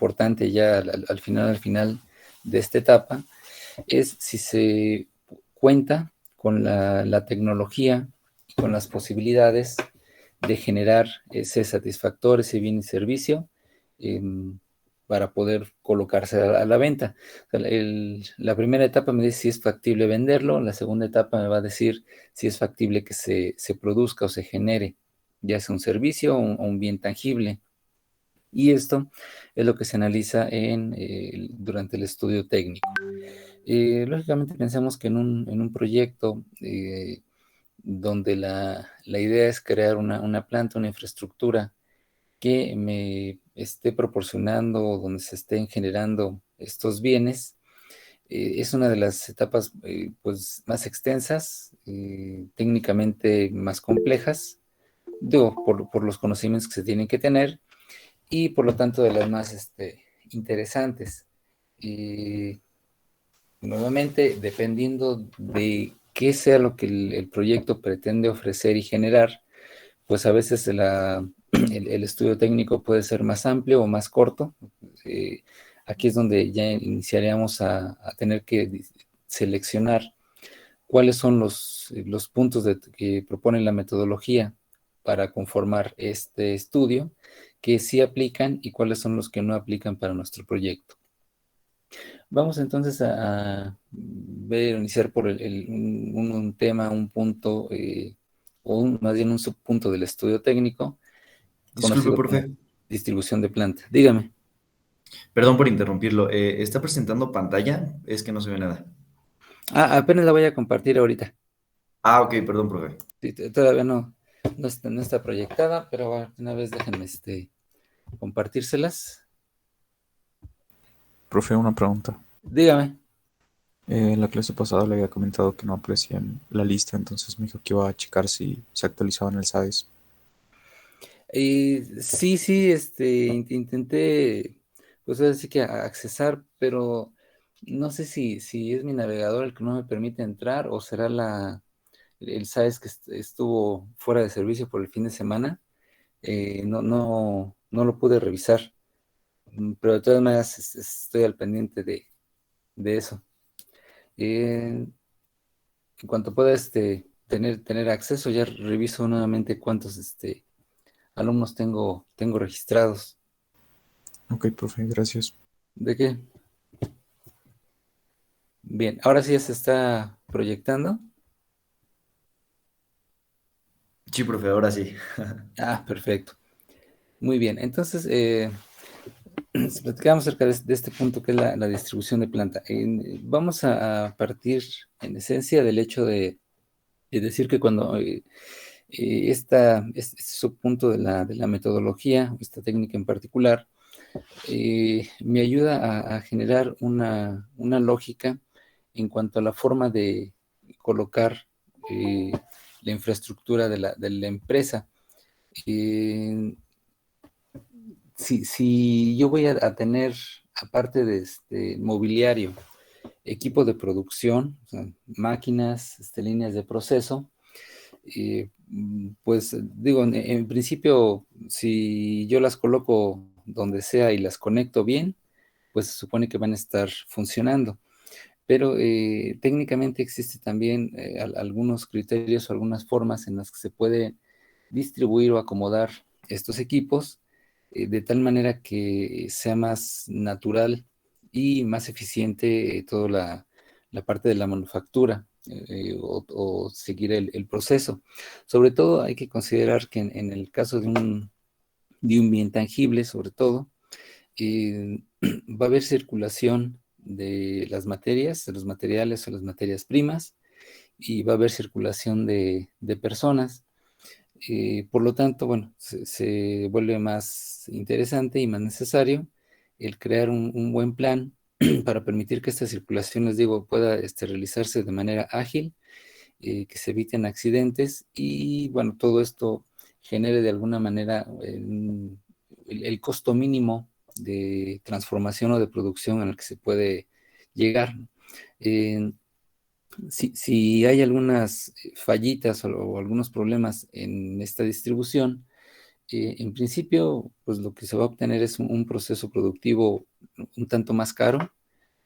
importante ya al final de esta etapa, es si se cuenta con la tecnología, con las posibilidades de generar ese satisfactor, ese bien y servicio, eh, para poder colocarse a la venta. O sea, la primera etapa me dice si es factible venderlo, la segunda etapa me va a decir si es factible que se produzca o se genere, ya sea un servicio o un bien tangible. Y esto es lo que se analiza durante el estudio técnico. Lógicamente pensamos que en un proyecto donde la idea es crear una planta, una infraestructura que me esté proporcionando, donde se estén generando estos bienes, es una de las etapas pues, más extensas, técnicamente más complejas, digo, por los conocimientos que se tienen que tener y por lo tanto de las más interesantes. Y nuevamente, dependiendo de qué sea lo que el proyecto pretende ofrecer y generar, pues a veces el estudio técnico puede ser más amplio o más corto. Eh, Aquí es donde ya iniciaríamos a tener que seleccionar cuáles son los puntos que propone la metodología para conformar este estudio, que sí aplican y cuáles son los que no aplican para nuestro proyecto. Vamos entonces a ver, iniciar por un tema, un punto, más bien un subpunto del estudio técnico, Disculpe, conocido como profe. distribución de planta. Dígame. Perdón por interrumpirlo. ¿Está presentando pantalla? Es que no se ve nada. Apenas la voy a compartir ahorita. Ah, ok, perdón, profe. Sí, todavía no está proyectada, pero una vez déjenme compartírselas. Profe, una pregunta. Dígame. La clase pasada le había comentado que no aparecía en la lista, entonces me dijo que iba a checar si se actualizaba en el SAES. Sí, sí, intenté, pues ahora sí que accesar, pero no sé si es mi navegador el que no me permite entrar o será el SAES que estuvo fuera de servicio por el fin de semana. No lo pude revisar, pero de todas maneras estoy al pendiente de eso. Eh, en cuanto pueda tener acceso, ya reviso nuevamente cuántos alumnos tengo registrados. Ok, profe, gracias. ¿De qué? Bien, ahora sí ya se está proyectando. Sí, profe, ahora sí. Perfecto. Muy bien. Entonces, platicamos acerca de este punto que es la distribución de planta. Vamos a partir en esencia del hecho de decir que cuando este subpunto de la metodología, esta técnica en particular, me ayuda a generar una lógica en cuanto a la forma de colocar eh, la infraestructura de la empresa. Eh, si yo voy a tener, aparte de este mobiliario, equipo de producción, o sea, máquinas, líneas de proceso, pues digo, en principio, si yo las coloco donde sea y las conecto bien, pues se supone que van a estar funcionando. Pero técnicamente existe también algunos criterios o algunas formas en las que se puede distribuir o acomodar estos equipos de tal manera que sea más natural y más eficiente toda la parte de la manufactura o seguir el proceso. Sobre todo hay que considerar que en el caso de un bien tangible, sobre todo, va a haber circulación de las materias, de los materiales o las materias primas, y va a haber circulación de personas. Por lo tanto, bueno, se vuelve más interesante y más necesario el crear un buen plan para permitir que esta circulación, les digo, pueda realizarse de manera ágil, que se eviten accidentes y, bueno, todo esto genere de alguna manera el costo mínimo de transformación o de producción en el que se puede llegar. Eh, si hay algunas fallitas o algunos problemas en esta distribución, En principio, pues lo que se va a obtener es un proceso productivo un tanto más caro,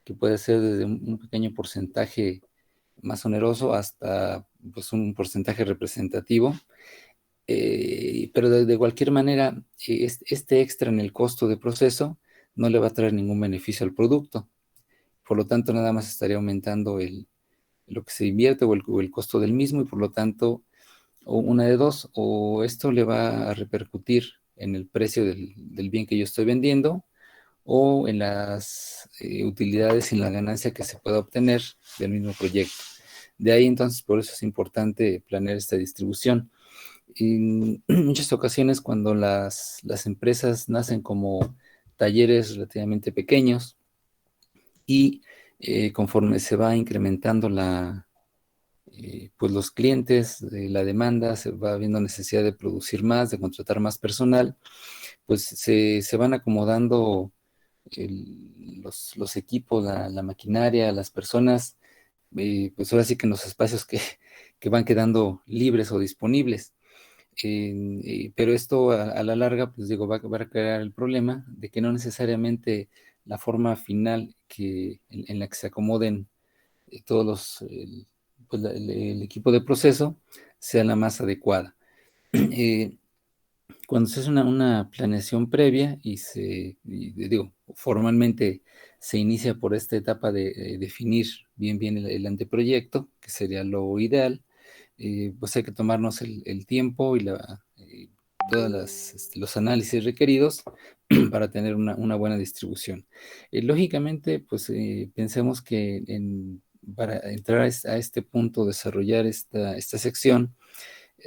que puede ser desde un pequeño porcentaje más oneroso hasta pues, un porcentaje representativo. Pero de cualquier manera, este extra en el costo de proceso no le va a traer ningún beneficio al producto. Por lo tanto, nada más estaría aumentando lo que se invierte o el costo del mismo y por lo tanto, o una de dos, o esto le va a repercutir en el precio del bien que yo estoy vendiendo o en las utilidades y en la ganancia que se pueda obtener del mismo proyecto. De ahí entonces, por eso es importante planear esta distribución. En muchas ocasiones cuando las empresas nacen como talleres relativamente pequeños y conforme se va incrementando pues los clientes, la demanda, se va viendo necesidad de producir más, de contratar más personal, pues se van acomodando los equipos, la maquinaria, las personas, pues ahora sí que en los espacios que van quedando libres o disponibles. Pero esto a la larga, pues digo, va a crear el problema de que no necesariamente la forma final en la que se acomoden todos pues el equipo de proceso sea la más adecuada. Eh, Cuando se hace una planeación previa digo, formalmente se inicia por esta etapa de definir bien el anteproyecto, que sería lo ideal, pues hay que tomarnos el tiempo y todos los análisis requeridos para tener una buena distribución. Lógicamente, pues pensemos que para entrar a este punto, desarrollar esta sección,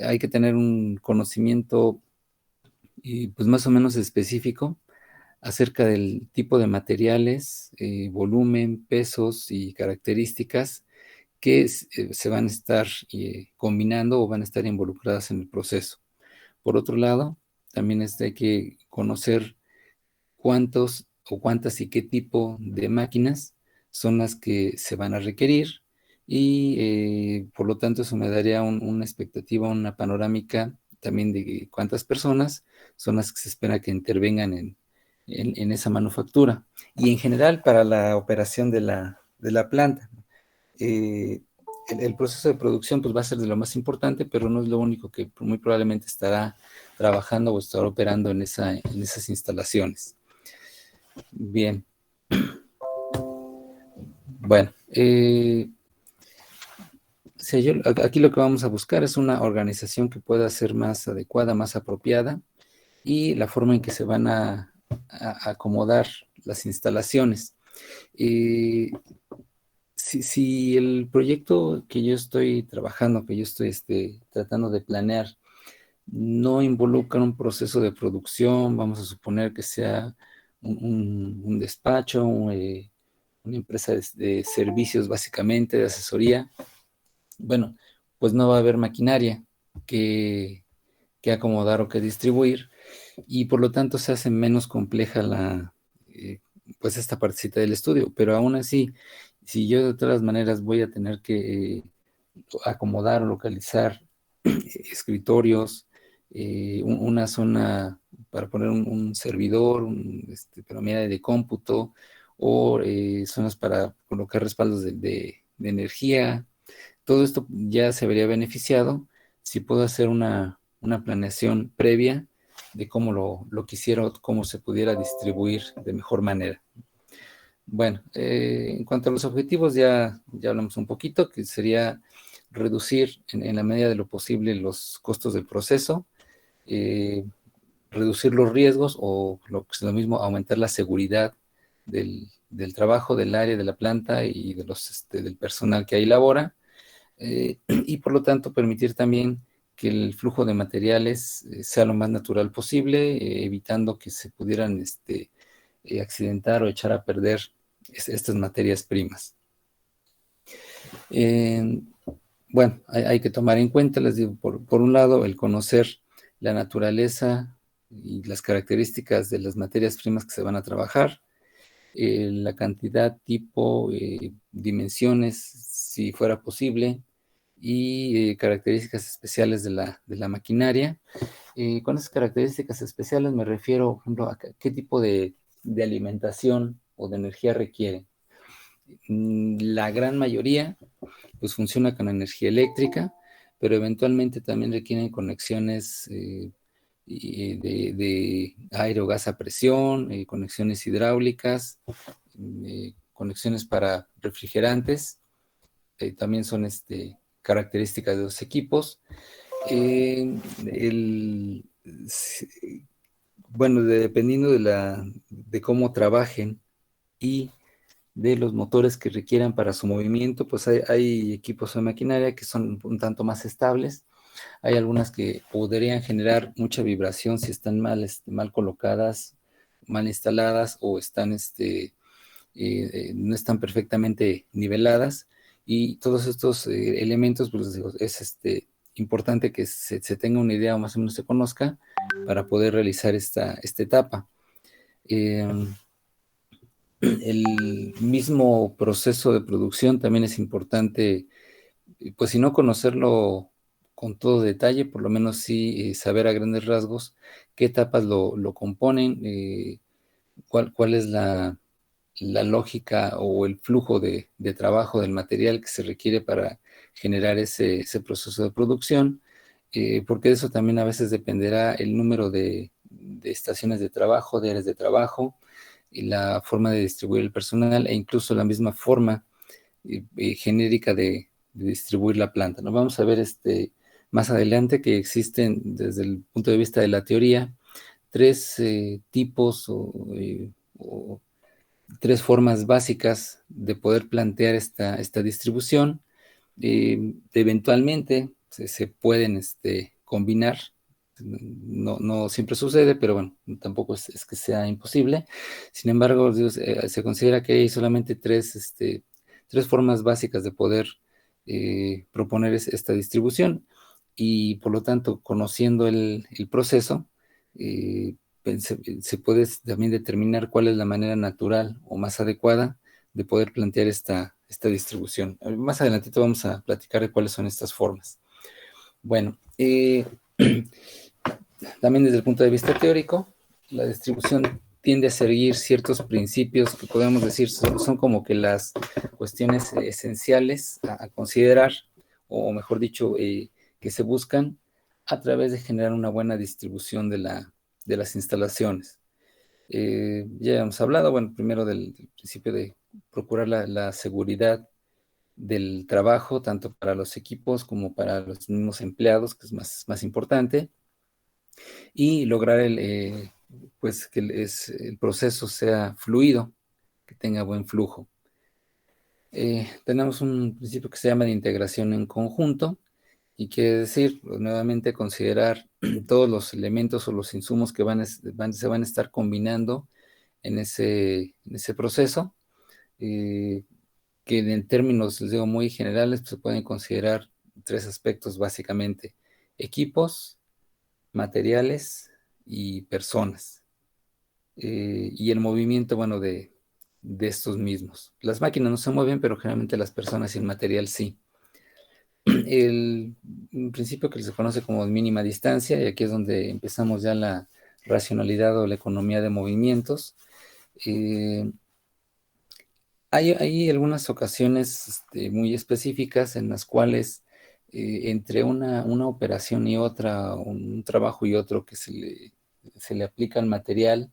hay que tener un conocimiento pues más o menos específico acerca del tipo de materiales, volumen, pesos y características que se van a estar combinando o van a estar involucradas en el proceso. Por otro lado, también hay que conocer cuántos o cuántas y qué tipo de máquinas son las que se van a requerir y por lo tanto eso me daría una expectativa, una panorámica también de cuántas personas son las que se espera que intervengan en esa manufactura y en general para la operación de la planta. Eh, el proceso de producción pues va a ser de lo más importante, pero no es lo único que muy probablemente estará trabajando o estará operando en esas instalaciones. Bien, bueno, aquí lo que vamos a buscar es una organización que pueda ser más adecuada, más apropiada y la forma en que se van a acomodar las instalaciones. Eh, si el proyecto que yo estoy trabajando, que yo estoy tratando de planear, no involucra un proceso de producción, vamos a suponer que sea un despacho, una empresa de servicios básicamente, de asesoría, bueno, pues no va a haber maquinaria que, que acomodar o que distribuir y por lo tanto se hace menos compleja eh, pues esta partecita del estudio, pero aún así, si yo de todas maneras voy a tener que acomodar o localizar escritorios, una zona para poner un servidor, pirámide de cómputo, o zonas para colocar respaldos de energía. Todo esto ya se vería beneficiado si puedo hacer una planeación previa de cómo lo quisiera o cómo se pudiera distribuir de mejor manera. Bueno, en cuanto a los objetivos, ya hablamos un poquito, que sería reducir en la medida de lo posible los costos del proceso, eh, reducir los riesgos o lo que es lo mismo, aumentar la seguridad del trabajo, del área, de la planta y del personal que ahí labora, y por lo tanto permitir también que el flujo de materiales sea lo más natural posible, evitando que se pudieran accidentar o echar a perder estas materias primas. Bueno, hay que tomar en cuenta, les digo, por un lado, el conocer la naturaleza y las características de las materias primas que se van a trabajar, la cantidad, tipo, dimensiones, si fuera posible, y características especiales de la maquinaria. Con esas características especiales me refiero, por ejemplo, a qué tipo de alimentación o de energía requiere. La gran mayoría pues funciona con energía eléctrica, pero eventualmente también requieren conexiones de aire o gas a presión, conexiones hidráulicas, conexiones para refrigerantes, también son características de los equipos. El, bueno, dependiendo de cómo trabajen y de los motores que requieran para su movimiento, pues hay equipos de maquinaria que son un tanto más estables. Hay algunas que podrían generar mucha vibración si están mal colocadas, mal instaladas o no están perfectamente niveladas. Y todos estos elementos, pues digo, es importante que se tenga una idea o más o menos se conozca para poder realizar esta etapa. El mismo proceso de producción también es importante, pues si no conocerlo con todo detalle, por lo menos sí saber a grandes rasgos qué etapas lo componen, cuál es la lógica o el flujo de trabajo del material que se requiere para generar ese proceso de producción, porque de eso también a veces dependerá el número de estaciones de trabajo, de áreas de trabajo, y la forma de distribuir el personal e incluso la misma forma genérica de distribuir la planta. Nos vamos a ver más adelante que existen desde el punto de vista de la teoría tres tipos o tres formas básicas de poder plantear esta distribución. Eventualmente se pueden combinar. No siempre sucede, pero bueno, tampoco es que sea imposible. Sin embargo, Dios, se considera que hay solamente tres formas básicas de poder proponer esta distribución y por lo tanto, conociendo el proceso, se puede también determinar cuál es la manera natural o más adecuada de poder plantear esta distribución. Más adelantito vamos a platicar de cuáles son estas formas. Bueno, también desde el punto de vista teórico, la distribución tiende a seguir ciertos principios que podemos decir son como que las cuestiones esenciales a considerar, o mejor dicho, que se buscan a través de generar una buena distribución de las instalaciones. Ya hemos hablado, bueno, primero del principio de procurar la seguridad del trabajo, tanto para los equipos como para los mismos empleados, que es más importante, y lograr pues que el proceso sea fluido, que tenga buen flujo. Tenemos un principio que se llama de integración en conjunto, y quiere decir, pues, nuevamente, considerar todos los elementos o los insumos que se van a estar combinando en ese proceso, que en términos, les digo, muy generales, pues, se pueden considerar tres aspectos básicamente: equipos, materiales y personas, y el movimiento, bueno, de estos mismos. Las máquinas no se mueven, pero generalmente las personas y el material sí. Un principio que se conoce como mínima distancia, y aquí es donde empezamos ya la racionalidad o la economía de movimientos. Eh, hay algunas ocasiones muy específicas en las cuales entre una operación y otra, un trabajo y otro que se le aplica al material,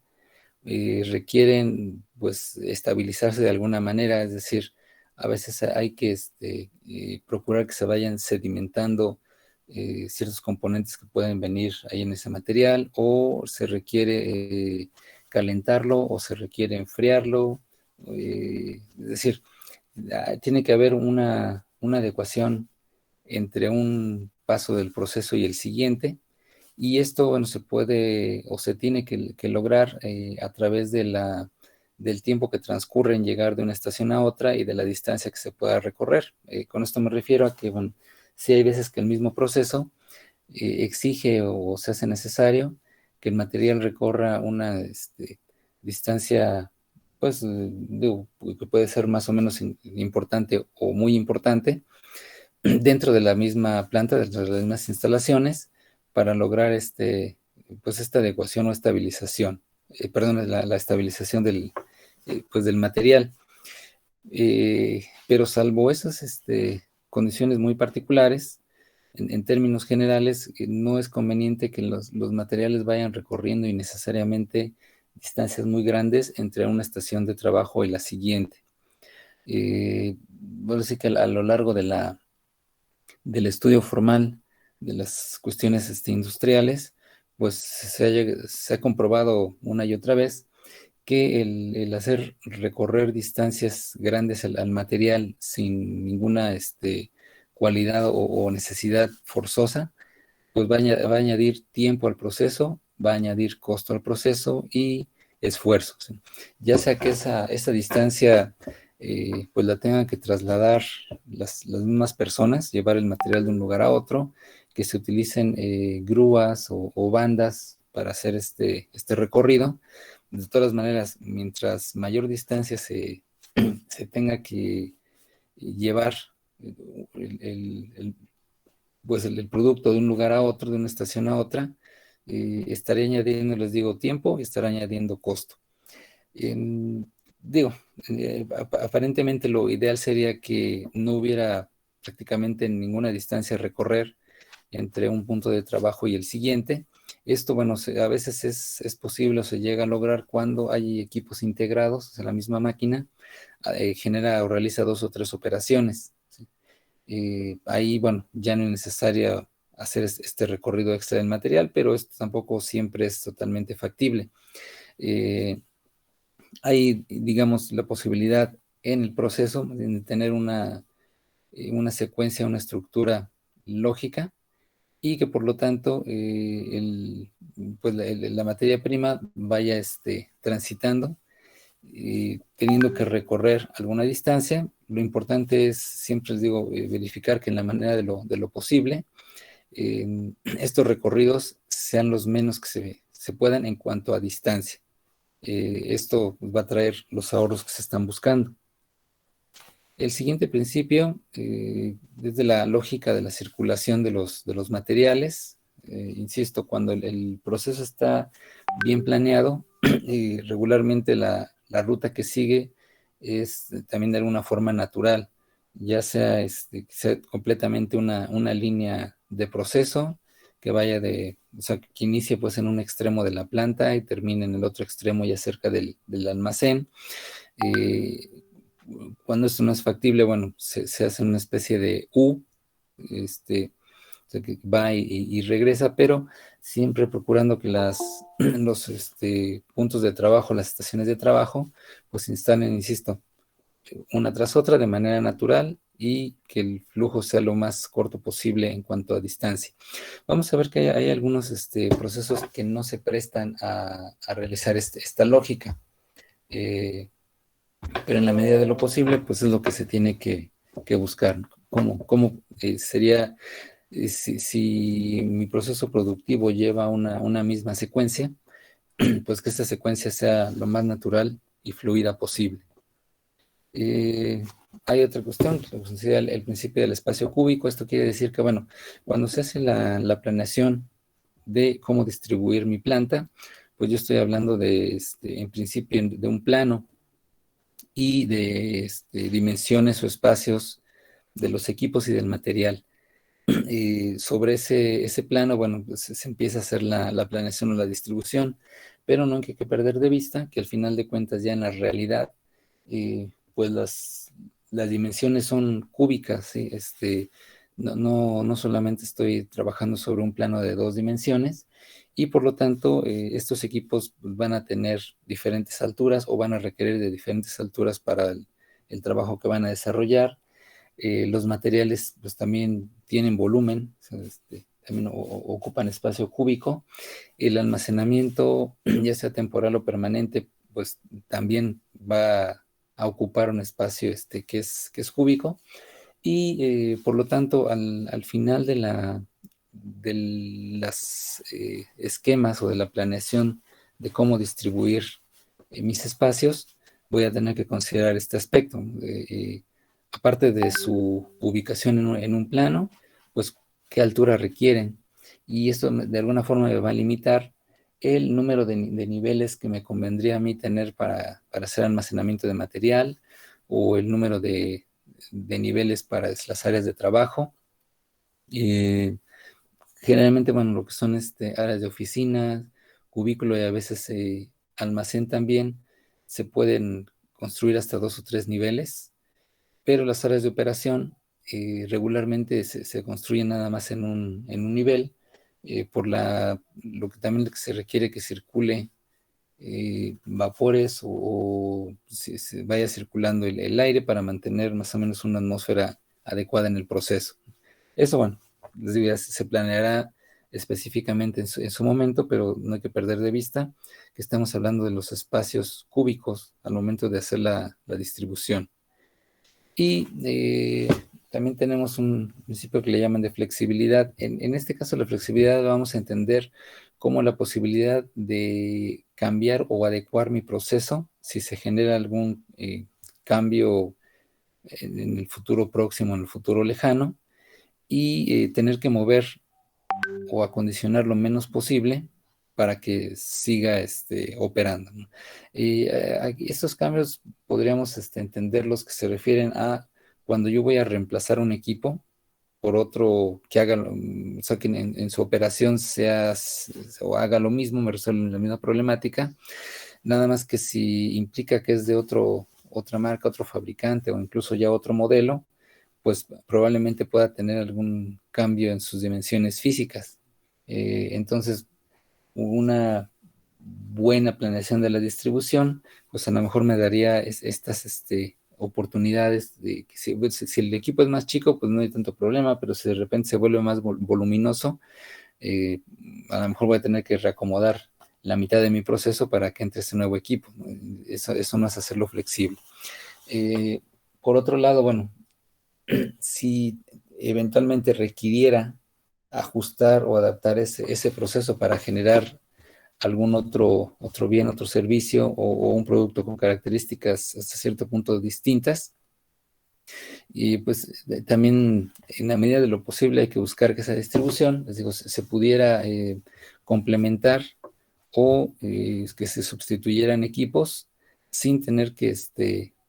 requieren pues estabilizarse de alguna manera, es decir, a veces hay que procurar que se vayan sedimentando ciertos componentes que pueden venir ahí en ese material, o se requiere calentarlo o se requiere enfriarlo, es decir, tiene que haber una adecuación entre un paso del proceso y el siguiente. Y esto, bueno, se puede o se tiene que lograr a través del tiempo que transcurre en llegar de una estación a otra y de la distancia que se pueda recorrer. Con esto me refiero a que, bueno, sí hay veces que el mismo proceso exige o se hace necesario que el material recorra una distancia, pues, digo, que puede ser más o menos importante o muy importante, dentro de la misma planta, dentro de las mismas instalaciones, para lograr pues esta adecuación o estabilización, perdón, la estabilización pues del material. Pero salvo esas condiciones muy particulares, en términos generales, no es conveniente que los materiales vayan recorriendo innecesariamente distancias muy grandes entre una estación de trabajo y la siguiente. Bueno, sí que a lo largo del estudio formal de las cuestiones industriales, pues se ha comprobado una y otra vez que el hacer recorrer distancias grandes al material sin ninguna cualidad o necesidad forzosa, pues va a añadir tiempo al proceso, va a añadir costo al proceso y esfuerzo, ¿sí? Ya sea que esa distancia pues la tengan que trasladar las mismas personas, llevar el material de un lugar a otro, que se utilicen grúas o bandas para hacer este recorrido. De todas maneras, mientras mayor distancia se tenga que llevar pues el producto de un lugar a otro, de una estación a otra, estaría añadiendo, les digo, tiempo y estará añadiendo costo. Digo, aparentemente lo ideal sería que no hubiera prácticamente ninguna distancia a recorrer entre un punto de trabajo y el siguiente. Esto, bueno, a veces es posible o se llega a lograr cuando hay equipos integrados, en la misma máquina, genera o realiza 2 o 3 operaciones, ¿sí? Ahí, bueno, ya no es necesario hacer este recorrido extra del material, pero esto tampoco siempre es totalmente factible. Hay, digamos, la posibilidad en el proceso de tener una secuencia, una estructura lógica, y que por lo tanto pues la materia prima vaya transitando, teniendo que recorrer alguna distancia. Lo importante es, siempre les digo, verificar que en la manera de lo posible, estos recorridos sean los menos que se puedan en cuanto a distancia. Esto va a traer los ahorros que se están buscando. El siguiente principio, desde la lógica de la circulación de los materiales, insisto, cuando el proceso está bien planeado, regularmente la ruta que sigue es también de alguna forma natural, ya sea completamente una línea de proceso que vaya o sea, que inicie pues en un extremo de la planta y termine en el otro extremo ya cerca del almacén. Cuando esto no es factible, bueno, se hace una especie de U, o sea, que va y regresa, pero siempre procurando que los puntos de trabajo, las estaciones de trabajo, pues se instalen, insisto, una tras otra de manera natural y que el flujo sea lo más corto posible en cuanto a distancia. Vamos a ver que hay algunos procesos que no se prestan a realizar esta lógica. Pero en la medida de lo posible, pues es lo que se tiene que buscar. ¿Cómo sería si mi proceso productivo lleva una misma secuencia? Pues que esta secuencia sea lo más natural y fluida posible. Hay otra cuestión, que se considera el principio del espacio cúbico. Esto quiere decir que, bueno, cuando se hace la planeación de cómo distribuir mi planta, pues yo estoy hablando en principio, de un plano y de dimensiones o espacios de los equipos y del material. Sobre ese plano, bueno, pues se empieza a hacer la planeación o la distribución, pero no hay que perder de vista que al final de cuentas ya en la realidad, pues las dimensiones son cúbicas, ¿sí? No solamente estoy trabajando sobre un plano de 2 dimensiones, y por lo tanto estos equipos pues, van a tener diferentes alturas o van a requerir de diferentes alturas para el trabajo que van a desarrollar. Los materiales pues también tienen volumen, o sea, también ocupan espacio cúbico. El almacenamiento, ya sea temporal o permanente, pues también va a ocupar un espacio que es cúbico, y por lo tanto al final de las esquemas o de la planeación de cómo distribuir mis espacios, voy a tener que considerar este aspecto. aparte de su ubicación en un plano, pues qué altura requieren. Y esto de alguna forma me va a limitar el número de niveles que me convendría a mí tener para hacer almacenamiento de material, o el número de niveles para las áreas de trabajo. Generalmente, bueno, lo que son áreas de oficina, cubículo y a veces almacén también, se pueden construir hasta 2 o 3 niveles, pero las áreas de operación regularmente se construyen nada más en un nivel, lo que también se requiere que circule vapores, o se vaya circulando el aire para mantener más o menos una atmósfera adecuada en el proceso. Eso, bueno, les digo, ya se planeará específicamente en su momento, pero no hay que perder de vista que estamos hablando de los espacios cúbicos al momento de hacer la distribución. Y también tenemos un principio que le llaman de flexibilidad. En este caso, la flexibilidad la vamos a entender como la posibilidad de cambiar o adecuar mi proceso si se genera algún cambio en el futuro próximo, en el futuro lejano, y tener que mover o acondicionar lo menos posible para que siga operando, ¿no? Estos cambios podríamos entenderlos que se refieren a cuando yo voy a reemplazar un equipo por otro que haga, o sea, que en su operación o haga lo mismo, me resuelve la misma problemática, nada más que si implica que es de otra marca, otro fabricante o incluso ya otro modelo, pues probablemente pueda tener algún cambio en sus dimensiones físicas. Entonces, una buena planeación de la distribución, pues a lo mejor me daría estas oportunidades de que si el equipo es más chico, pues no hay tanto problema, pero si de repente se vuelve más voluminoso, eh, a lo mejor voy a tener que reacomodar la mitad de mi proceso para que entre ese nuevo equipo, ¿no? Eso no es hacerlo flexible. Por otro lado, bueno, si eventualmente requiriera ajustar o adaptar ese proceso para generar algún otro bien, otro servicio, o un producto con características hasta cierto punto distintas. Y pues también en la medida de lo posible hay que buscar que esa distribución, les digo, se pudiera complementar, o que se sustituyeran equipos sin tener que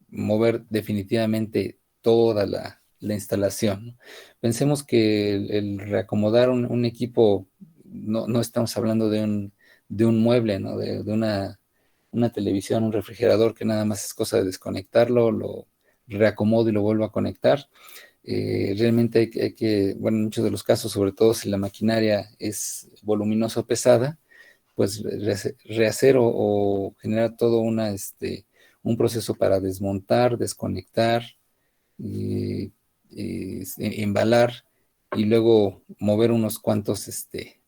mover definitivamente toda la instalación, ¿no? Pensemos que el reacomodar un equipo, no estamos hablando de un mueble, ¿no? De una televisión, un refrigerador, que nada más es cosa de desconectarlo, lo reacomodo y lo vuelvo a conectar. Realmente bueno, en muchos de los casos, sobre todo si la maquinaria es voluminosa o pesada, pues rehacer o generar todo un proceso para desmontar, desconectar, eh, embalar, y luego mover unos cuantos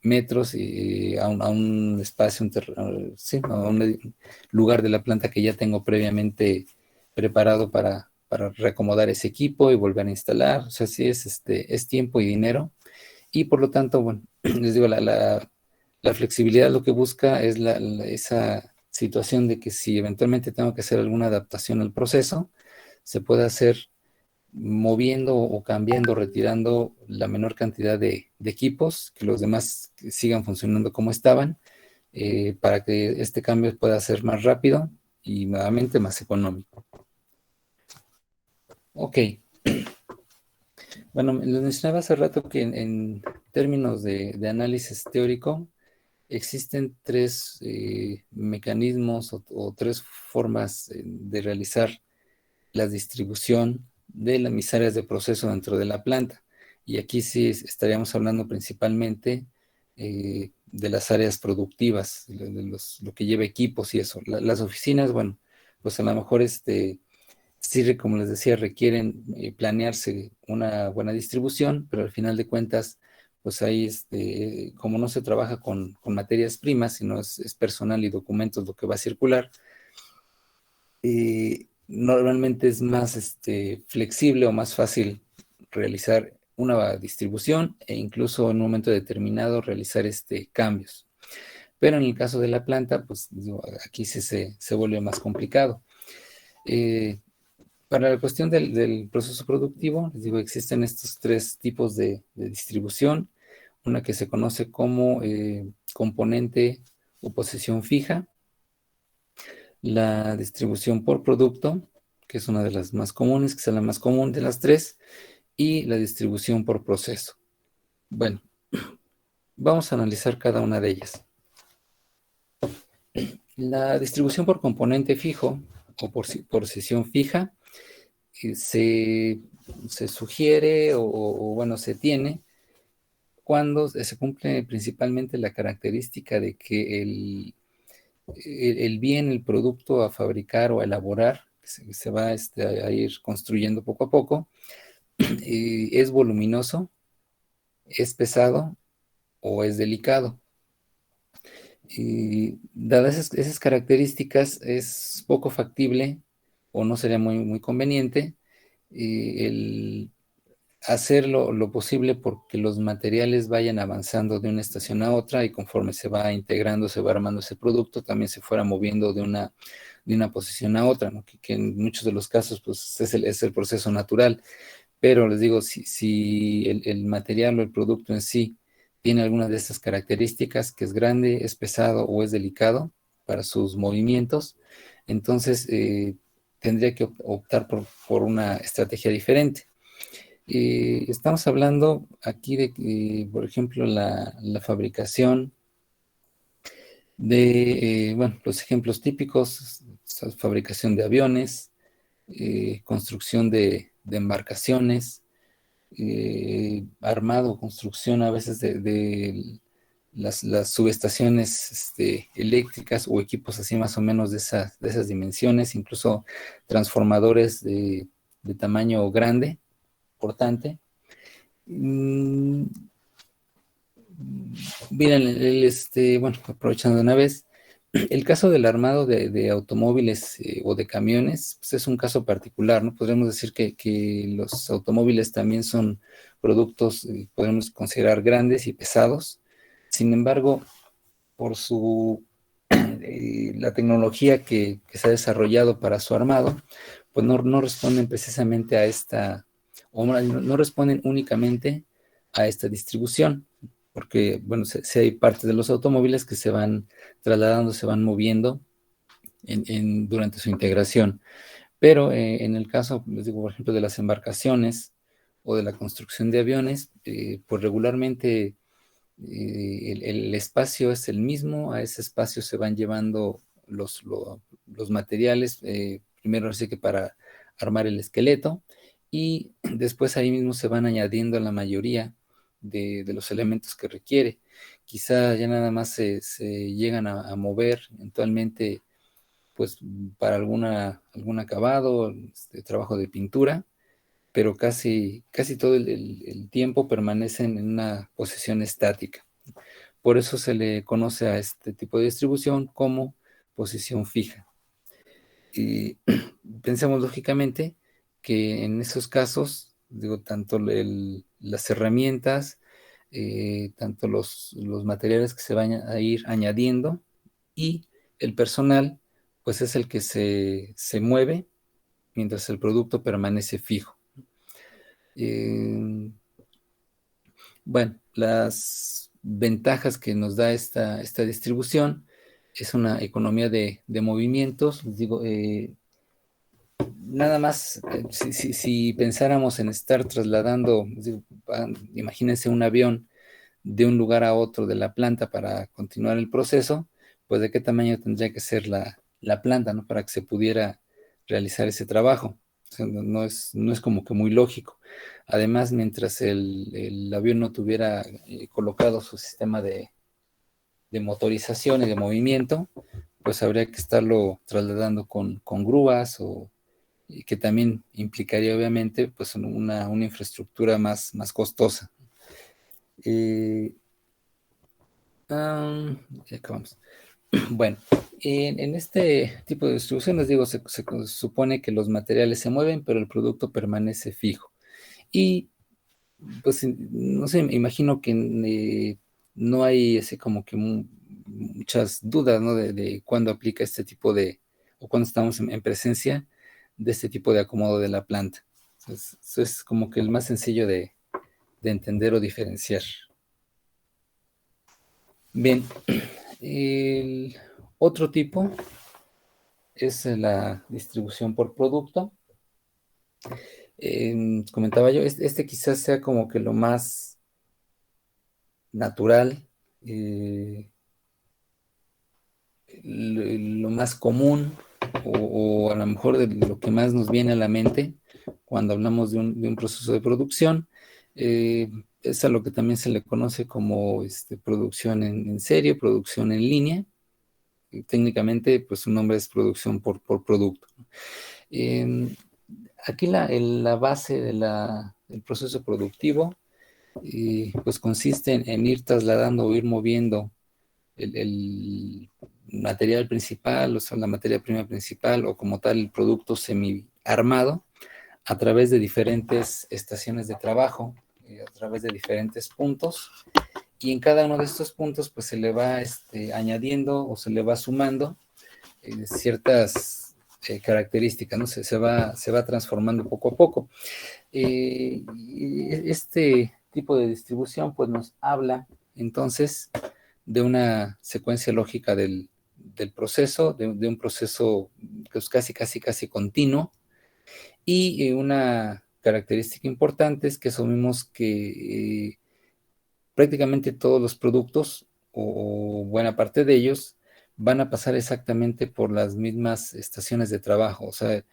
metros a un espacio, sí, a un lugar de la planta que ya tengo previamente preparado para reacomodar ese equipo y volver a instalar. O sea, sí es tiempo y dinero, y por lo tanto, bueno, les digo, la flexibilidad lo que busca es esa situación de que si eventualmente tengo que hacer alguna adaptación al proceso, se puede hacer moviendo o cambiando, retirando la menor cantidad de equipos, que los demás sigan funcionando como estaban, para que este cambio pueda ser más rápido y nuevamente más económico. Ok. Bueno, les mencionaba hace rato que en términos de análisis teórico, existen 3 mecanismos o 3 formas de realizar la distribución de mis áreas de proceso dentro de la planta. Y aquí sí estaríamos hablando principalmente de las áreas productivas, lo que lleva equipos y eso. Las oficinas, bueno, pues a lo mejor sí, como les decía, requieren planearse una buena distribución, pero al final de cuentas, pues ahí, como no se trabaja con materias primas, sino es personal y documentos lo que va a circular, normalmente es más flexible o más fácil realizar una distribución, e incluso en un momento determinado realizar cambios. Pero en el caso de la planta, pues digo, aquí sí se vuelve más complicado. Para la cuestión del proceso productivo, les digo, existen estos tres tipos de distribución. Una que se conoce como componente o posición fija, la distribución por producto, que es una de las más comunes, que es la más común de las tres, y la distribución por proceso. Bueno, vamos a analizar cada una de ellas. La distribución por componente fijo o por sesión fija se sugiere bueno, se tiene cuando se cumple principalmente la característica de que el bien, el producto a fabricar o a elaborar, que se va a ir construyendo poco a poco, es voluminoso, es pesado o es delicado. Y dadas esas características, es poco factible o no sería muy conveniente el hacer lo posible porque los materiales vayan avanzando de una estación a otra y conforme se va integrando, se va armando ese producto, también se fuera moviendo de una posición a otra, ¿no? Que en muchos de los casos pues, es el proceso natural. Pero les digo, si el material o el producto en sí tiene alguna de estas características, que es grande, es pesado o es delicado para sus movimientos, entonces tendría que optar por una estrategia diferente. Estamos hablando aquí de, por ejemplo, la fabricación de, bueno, los ejemplos típicos, fabricación de aviones, construcción de embarcaciones, armado, construcción a veces de las subestaciones eléctricas o equipos así más o menos de esas dimensiones, incluso transformadores de tamaño grande, importante. Miren, bueno, aprovechando de una vez, el caso del armado de automóviles o de camiones, pues es un caso particular, ¿no? Podríamos decir que los automóviles también son productos, podemos considerar grandes y pesados. Sin embargo, por la tecnología que se ha desarrollado para su armado, pues no responden precisamente a esta, o no responden únicamente a esta distribución, porque, bueno, si hay partes de los automóviles que se van trasladando, se van moviendo durante su integración. Pero en el caso, les digo, por ejemplo, de las embarcaciones o de la construcción de aviones, pues regularmente el espacio es el mismo, a ese espacio se van llevando los materiales, primero así que para armar el esqueleto, y después ahí mismo se van añadiendo la mayoría de los elementos que requiere. Quizá ya nada más se llegan a mover eventualmente, pues para algún acabado, trabajo de pintura, pero casi todo el tiempo permanecen en una posición estática. Por eso se le conoce a este tipo de distribución como posición fija. Y pensamos lógicamente que en esos casos, digo, tanto las herramientas, tanto los materiales que se van a ir añadiendo y el personal, pues es el que se mueve mientras el producto permanece fijo. Bueno, las ventajas que nos da esta distribución es una economía de movimientos. Les digo, nada más, si pensáramos en estar trasladando, les digo, imagínense un avión de un lugar a otro de la planta para continuar el proceso, pues de qué tamaño tendría que ser la planta, ¿no? Para que se pudiera realizar ese trabajo. O sea, no es como que muy lógico. Además, mientras el avión no tuviera colocado su sistema de motorización y de movimiento, pues habría que estarlo trasladando con grúas y que también implicaría obviamente pues una infraestructura más costosa. Ya acabamos. Bueno, en este tipo de distribución, les digo, se supone que los materiales se mueven, pero el producto permanece fijo. Y pues no sé, imagino que no hay ese como que muchas dudas, ¿no? De cuándo aplica este tipo o cuándo estamos en presencia de este tipo de acomodo de la planta. Entonces, eso es como que el más sencillo de entender o diferenciar. Bien, el otro tipo es la distribución por producto. Comentaba yo, este quizás sea como que lo más natural, lo más común, o a lo mejor de lo que más nos viene a la mente cuando hablamos de un proceso de producción. Es a lo que también se le conoce como producción en serie, producción en línea. Técnicamente, pues su nombre es producción por producto. Aquí la base del proceso productivo pues consiste en ir trasladando o ir moviendo el material principal, o sea, la materia prima principal, o como tal el producto semi-armado, a través de diferentes estaciones de trabajo, a través de diferentes puntos, y en cada uno de estos puntos pues se le va añadiendo o se le va sumando ciertas características, ¿no? Se va transformando poco a poco. Este tipo de distribución pues nos habla entonces de una secuencia lógica del proceso, de un proceso que es casi continuo, y una característica importante es que asumimos que prácticamente todos los productos, o buena parte de ellos, van a pasar exactamente por las mismas estaciones de trabajo. O sea,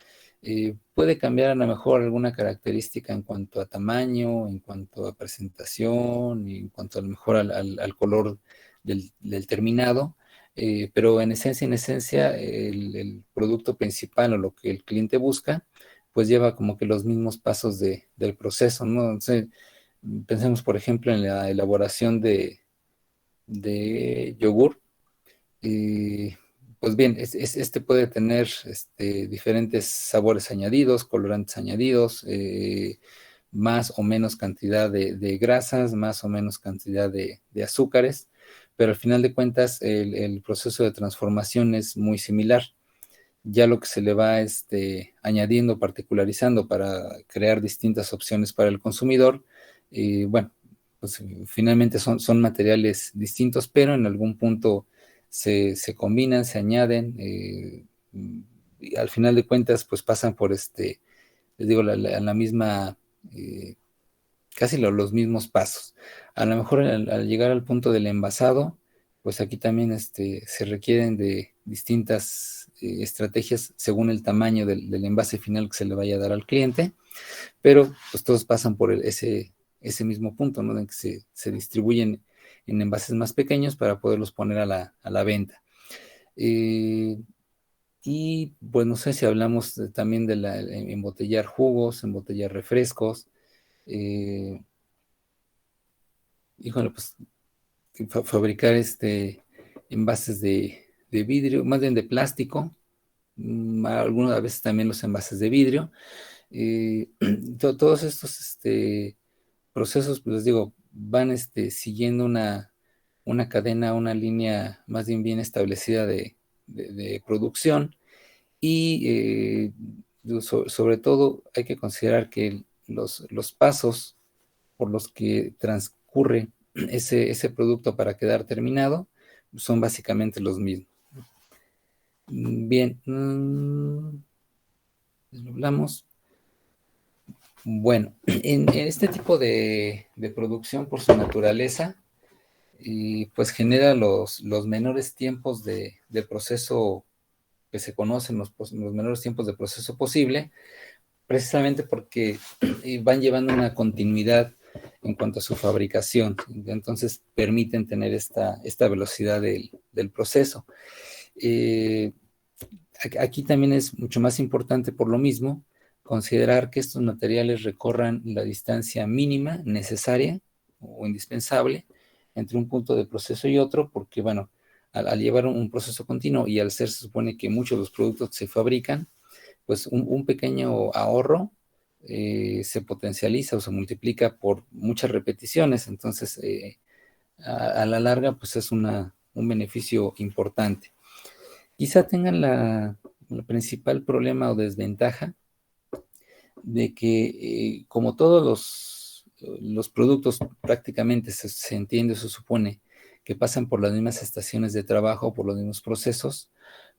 puede cambiar a lo mejor alguna característica en cuanto a tamaño, en cuanto a presentación, y en cuanto a lo mejor al color del terminado, pero en esencia, el producto principal o lo que el cliente busca, pues lleva como que los mismos pasos del proceso, ¿no? Entonces, pensemos, por ejemplo, en la elaboración de yogur. Pues bien, este puede tener diferentes sabores añadidos, colorantes añadidos, más o menos cantidad de grasas, más o menos cantidad de azúcares, pero al final de cuentas el proceso de transformación es muy similar. Ya lo que se le va añadiendo, particularizando para crear distintas opciones para el consumidor, bueno, pues finalmente son materiales distintos, pero en algún punto se combinan, se añaden, y al final de cuentas pues pasan por les digo, la misma, casi los mismos pasos. A lo mejor al llegar al punto del envasado, pues aquí también se requieren de distintas estrategias según el tamaño del envase final que se le vaya a dar al cliente, pero pues todos pasan por ese mismo punto, ¿no? En que se distribuyen en envases más pequeños para poderlos poner a la venta. Y pues no sé si hablamos también de embotellar jugos, embotellar refrescos. Híjole, pues fabricar envases de vidrio, más bien de plástico, algunas veces también los envases de vidrio. Eh, Todos estos procesos, pues les digo, van siguiendo una cadena, una línea más bien establecida de producción, y sobre todo hay que considerar que los pasos por los que transcurre ese producto para quedar terminado son básicamente los mismos. Bien, hablamos. Bueno, en este tipo de producción, por su naturaleza, pues genera los menores tiempos de proceso que se conocen, los menores tiempos de proceso posible, precisamente porque van llevando una continuidad en cuanto a su fabricación. Entonces permiten tener esta velocidad del proceso. Aquí también es mucho más importante, por lo mismo, considerar que estos materiales recorran la distancia mínima necesaria o indispensable entre un punto de proceso y otro, porque, bueno, al llevar un proceso continuo y al ser, se supone que muchos de los productos se fabrican, pues un pequeño ahorro se potencializa o se multiplica por muchas repeticiones. Entonces, a la larga, pues es un beneficio importante. Quizá tengan principal problema o desventaja de que como todos los productos prácticamente se entiende, se supone que pasan por las mismas estaciones de trabajo, por los mismos procesos,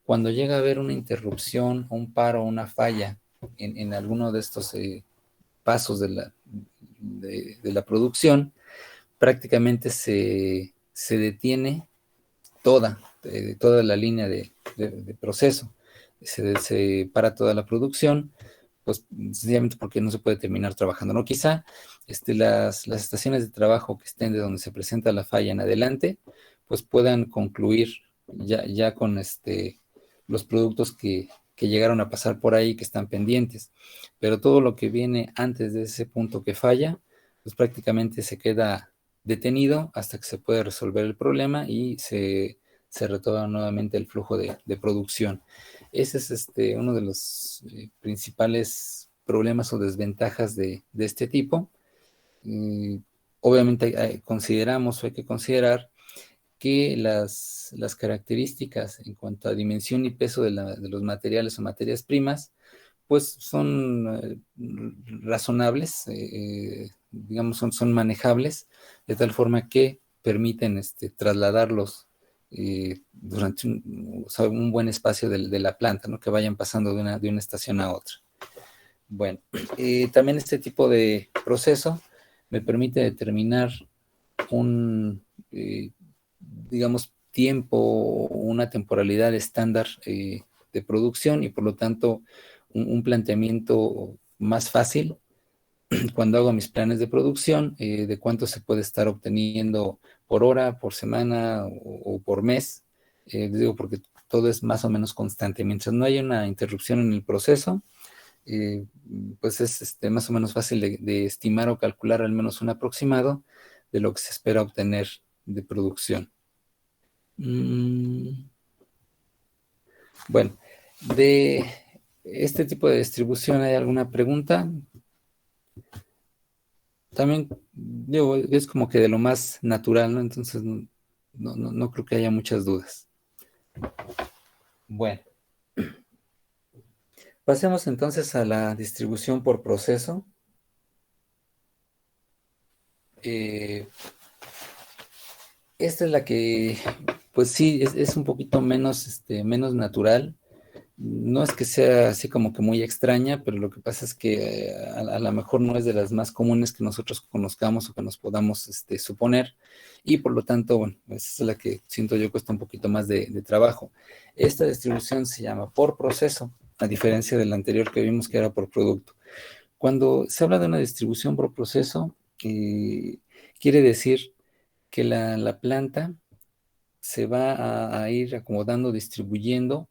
cuando llega a haber una interrupción, un paro, una falla en alguno de estos pasos de la producción, prácticamente se detiene toda la línea de proceso. Se para toda la producción, pues sencillamente porque no se puede terminar trabajando, ¿no? Quizá las estaciones de trabajo que estén de donde se presenta la falla en adelante, pues puedan concluir ya con los productos que llegaron a pasar por ahí, que están pendientes. Pero todo lo que viene antes de ese punto que falla, pues prácticamente se queda detenido hasta que se puede resolver el problema y se retoma nuevamente el flujo de producción. Ese es uno de los principales problemas o desventajas de este tipo. Obviamente consideramos o hay que considerar que las características en cuanto a dimensión y peso de los materiales o materias primas, pues son razonables, digamos, son manejables, de tal forma que permiten trasladarlos durante o sea, un buen espacio de la planta, ¿no? Que vayan pasando de una estación a otra. Bueno, también este tipo de proceso me permite determinar un, digamos, tiempo, una temporalidad estándar de producción y por lo tanto un planteamiento más fácil cuando hago mis planes de producción, de cuánto se puede estar obteniendo por hora, por semana o por mes. Digo, porque todo es más o menos constante. Mientras no haya una interrupción en el proceso, eh, pues es más o menos fácil de estimar o calcular al menos un aproximado de lo que se espera obtener de producción. Bueno, de este tipo de distribución, ¿hay alguna pregunta? También, digo, es como que de lo más natural, ¿no? Entonces, no creo que haya muchas dudas. Bueno, pasemos entonces a la distribución por proceso. Eh, Esta es la que, pues sí, es un poquito menos natural. No es que sea así como que muy extraña, pero lo que pasa es que a lo mejor no es de las más comunes que nosotros conozcamos o que nos podamos suponer, y por lo tanto, bueno, esa es la que siento yo cuesta un poquito más de trabajo. Esta distribución se llama por proceso, a diferencia de la anterior que vimos que era por producto. Cuando se habla de una distribución por proceso, quiere decir que la planta se va a ir acomodando, distribuyendo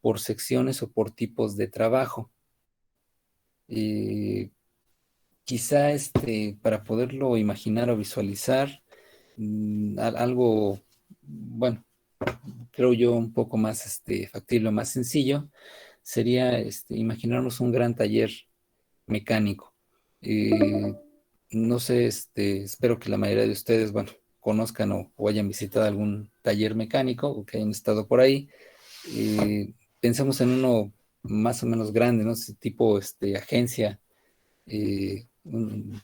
por secciones o por tipos de trabajo. Eh, Quizá para poderlo imaginar o visualizar, algo, bueno, creo yo un poco más factible, más sencillo, sería imaginarnos un gran taller mecánico. Eh, no sé, espero que la mayoría de ustedes, bueno, conozcan o hayan visitado algún taller mecánico o que hayan estado por ahí. Eh, Pensamos en uno más o menos grande, ¿no? Tipo agencia, eh, un,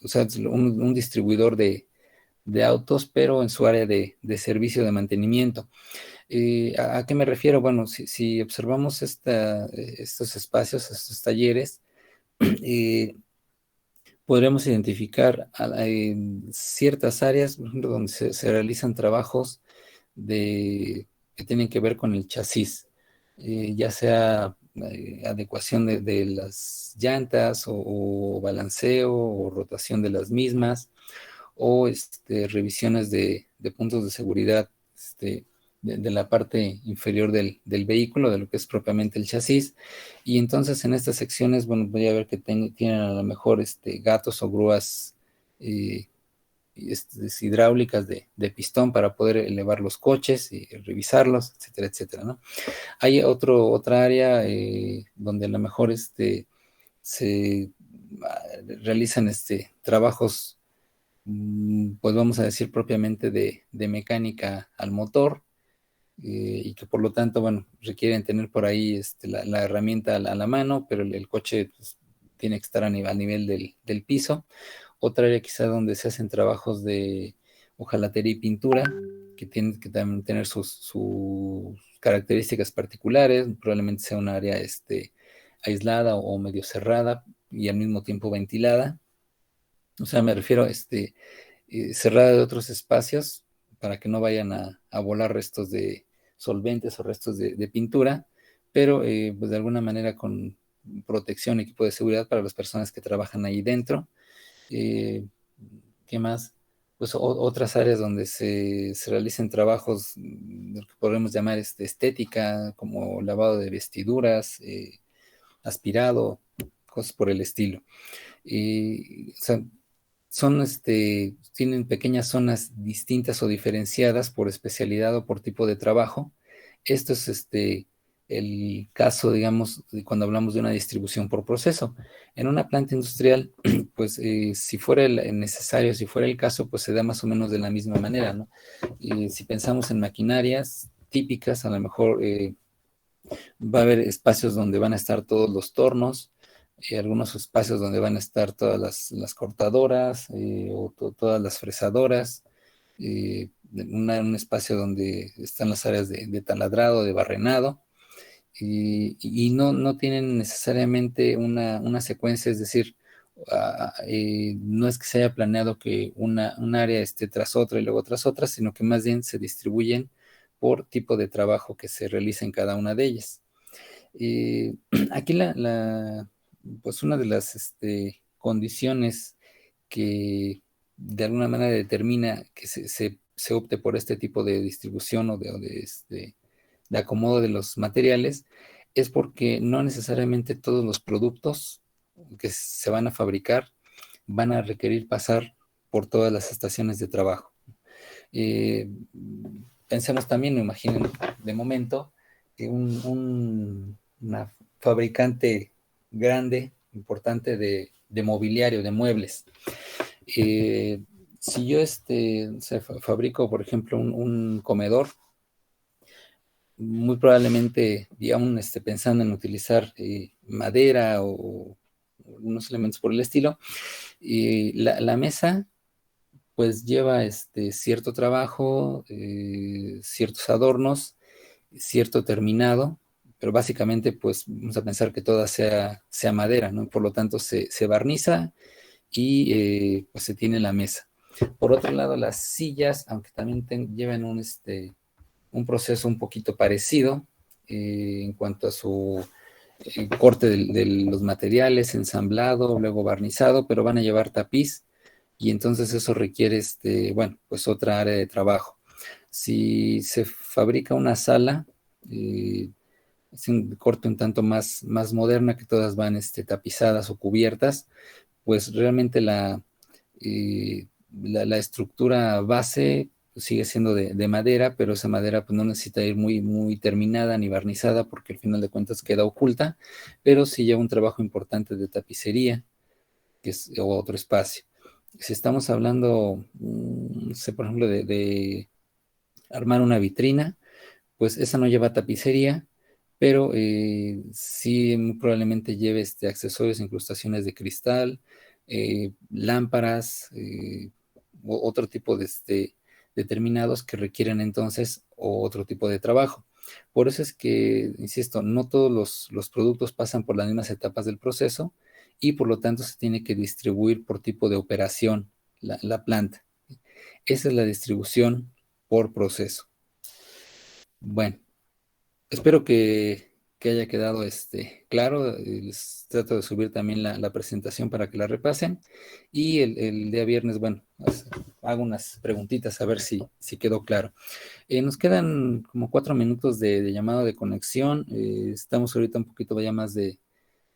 o sea, un distribuidor de autos, pero en su área de servicio de mantenimiento. ¿A qué me refiero? Bueno, si observamos estos espacios, estos talleres, eh, podremos identificar ciertas áreas, por ejemplo, donde se realizan trabajos que tienen que ver con el chasis, ya sea adecuación de las llantas o balanceo o rotación de las mismas o revisiones de puntos de seguridad de la parte inferior del vehículo, de lo que es propiamente el chasis. Y entonces en estas secciones, bueno, voy a ver que tienen a lo mejor gatos o grúas eh, hidráulicas de pistón para poder elevar los coches y revisarlos, etcétera, etcétera, ¿no? Hay otra área donde a lo mejor se realizan trabajos, pues vamos a decir propiamente de mecánica al motor, y que por lo tanto, bueno, requieren tener por ahí la herramienta a la mano, pero el coche pues, tiene que estar a nivel del piso. Otra área quizá donde se hacen trabajos de hojalatería y pintura, que tienen que también tener sus características particulares, probablemente sea un área aislada o medio cerrada y al mismo tiempo ventilada. O sea, me refiero a cerrada de otros espacios para que no vayan a volar restos de solventes o restos de pintura, pero pues de alguna manera con protección, equipo de seguridad para las personas que trabajan ahí dentro. Eh, ¿Qué más? Pues otras áreas donde se realicen trabajos de lo que podemos llamar estética, como lavado de vestiduras, aspirado, cosas por el estilo. O sea, tienen pequeñas zonas distintas o diferenciadas por especialidad o por tipo de trabajo. Esto es el caso, digamos, de cuando hablamos de una distribución por proceso. En una planta industrial, pues si fuera necesario, si fuera el caso, pues se da más o menos de la misma manera, ¿no? Si pensamos en maquinarias típicas, a lo mejor va a haber espacios donde van a estar todos los tornos, algunos espacios donde van a estar todas las cortadoras o todas las fresadoras, un espacio donde están las áreas de taladrado, de barrenado, y no tienen necesariamente una secuencia, es decir, no es que se haya planeado que un área esté tras otra y luego tras otra, sino que más bien se distribuyen por tipo de trabajo que se realiza en cada una de ellas. Aquí pues una de las condiciones que de alguna manera determina que se opte por este tipo de distribución de acomodo de los materiales es porque no necesariamente todos los productos que se van a fabricar van a requerir pasar por todas las estaciones de trabajo. Eh, Pensemos también, imaginen de momento, que una fabricante grande, importante de mobiliario, de muebles. Si yo fabrico, por ejemplo, un comedor, muy probablemente, y aún pensando en utilizar madera o unos elementos por el estilo, la mesa pues lleva cierto trabajo, ciertos adornos, cierto terminado, pero básicamente pues vamos a pensar que toda sea madera, ¿no? Por lo tanto se barniza y pues se tiene la mesa. Por otro lado, las sillas, aunque también llevan un proceso un poquito parecido en cuanto a su corte de los materiales, ensamblado, luego barnizado, pero van a llevar tapiz y entonces eso requiere, bueno, pues otra área de trabajo. Si se fabrica una sala, es un corte un tanto más moderna, que todas van tapizadas o cubiertas, pues realmente la estructura base sigue siendo de madera, pero esa madera pues, no necesita ir muy terminada ni barnizada porque al final de cuentas queda oculta, pero sí lleva un trabajo importante de tapicería, que es otro espacio. Si estamos hablando, no sé, por ejemplo, de armar una vitrina, pues esa no lleva tapicería, pero sí muy probablemente lleve accesorios, incrustaciones de cristal, lámparas, otro tipo de determinados que requieren entonces otro tipo de trabajo. Por eso es que, insisto, no todos los productos pasan por las mismas etapas del proceso y por lo tanto se tiene que distribuir por tipo de operación la planta. Esa es la distribución por proceso. Bueno, espero que haya quedado claro. Les trato de subir también la presentación para que la repasen. Y el día viernes, bueno, hago unas preguntitas a ver si quedó claro. Nos quedan como 4 minutos de llamado de conexión. Estamos ahorita un poquito ya más de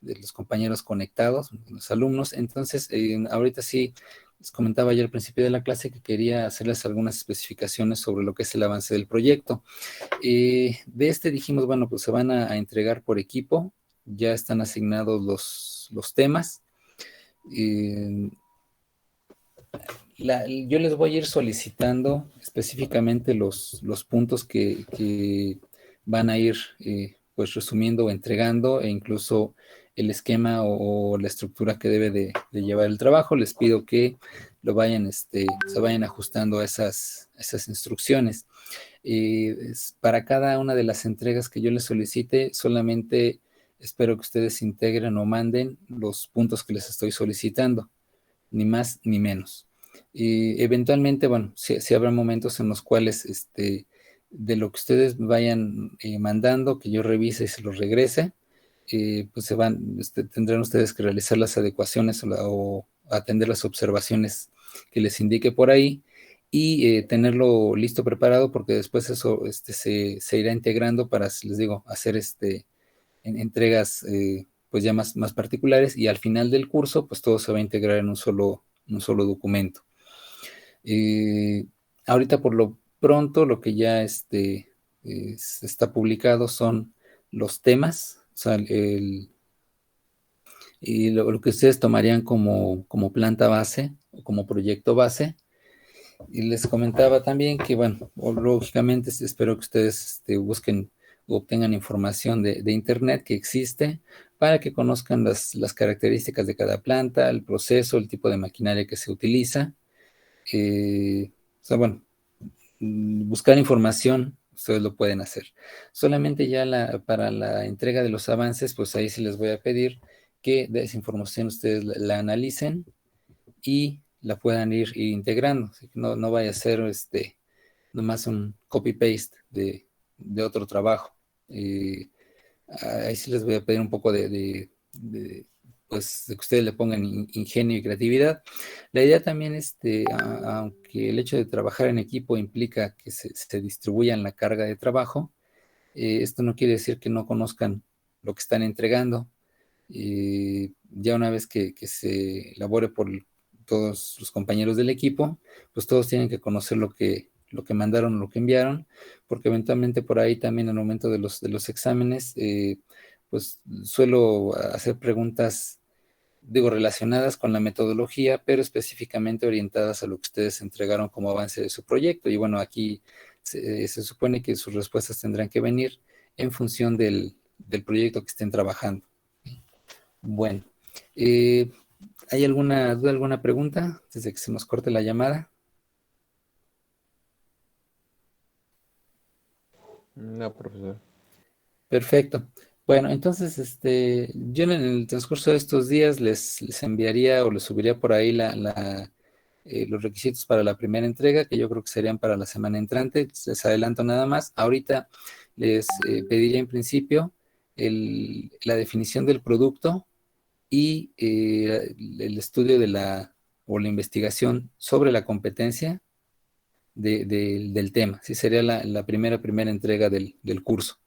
los compañeros conectados, los alumnos. Entonces, ahorita sí, les comentaba ayer al principio de la clase que quería hacerles algunas especificaciones sobre lo que es el avance del proyecto. De dijimos, bueno, pues se van a entregar por equipo, ya están asignados los temas. Yo les voy a ir solicitando específicamente los puntos que van a ir pues resumiendo o entregando, e incluso el esquema o la estructura que debe de llevar el trabajo. Les pido que lo vayan, se vayan ajustando a esas instrucciones. Para cada una de las entregas que yo les solicite, solamente espero que ustedes integren o manden los puntos que les estoy solicitando, ni más ni menos. Eventualmente, bueno, sí habrá momentos en los cuales de lo que ustedes vayan mandando, que yo revise y se los regrese, pues tendrán ustedes que realizar las adecuaciones o atender las observaciones que les indique por ahí, y tenerlo listo, preparado, porque después eso se irá integrando para, les digo, hacer entregas pues ya más particulares, y al final del curso pues todo se va a integrar en un solo documento. Ahorita por lo pronto lo que ya está publicado son los temas, o sea, y lo que ustedes tomarían como planta base o como proyecto base. Y les comentaba también que, bueno, lógicamente espero que ustedes busquen o obtengan información de internet que existe, para que conozcan las características de cada planta, el proceso, el tipo de maquinaria que se utiliza. O sea, bueno, buscar información, ustedes lo pueden hacer. Solamente ya para la entrega de los avances, pues ahí sí les voy a pedir que de esa información ustedes la analicen y la puedan ir integrando. Así que no vaya a ser nomás un copy-paste de otro trabajo. Ahí sí les voy a pedir un poco pues, de que ustedes le pongan ingenio y creatividad. La idea también es, aunque el hecho de trabajar en equipo implica que se distribuyan la carga de trabajo, esto no quiere decir que no conozcan lo que están entregando. Ya una vez que se elabore por todos los compañeros del equipo, pues todos tienen que conocer lo que mandaron, lo que enviaron, porque eventualmente por ahí también al momento de los exámenes, pues suelo hacer preguntas, digo, relacionadas con la metodología, pero específicamente orientadas a lo que ustedes entregaron como avance de su proyecto. Y bueno, aquí se supone que sus respuestas tendrán que venir en función del proyecto que estén trabajando. Bueno, ¿hay alguna duda, alguna pregunta desde que se nos corte la llamada? No, profesor. Perfecto. Bueno, entonces, yo en el transcurso de estos días les enviaría o les subiría por ahí los requisitos para la primera entrega, que yo creo que serían para la semana entrante. Les adelanto nada más. Ahorita les pediría en principio la definición del producto y el estudio o la investigación sobre la competencia del tema. Sí, sería la primera entrega del curso.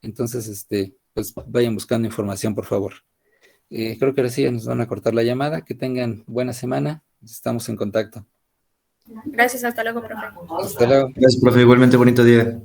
Entonces, pues vayan buscando información, por favor. Creo que ahora sí ya nos van a cortar la llamada. Que tengan buena semana. Estamos en contacto. Gracias, hasta luego, profe. Hasta luego. Gracias, profe. Igualmente bonito día.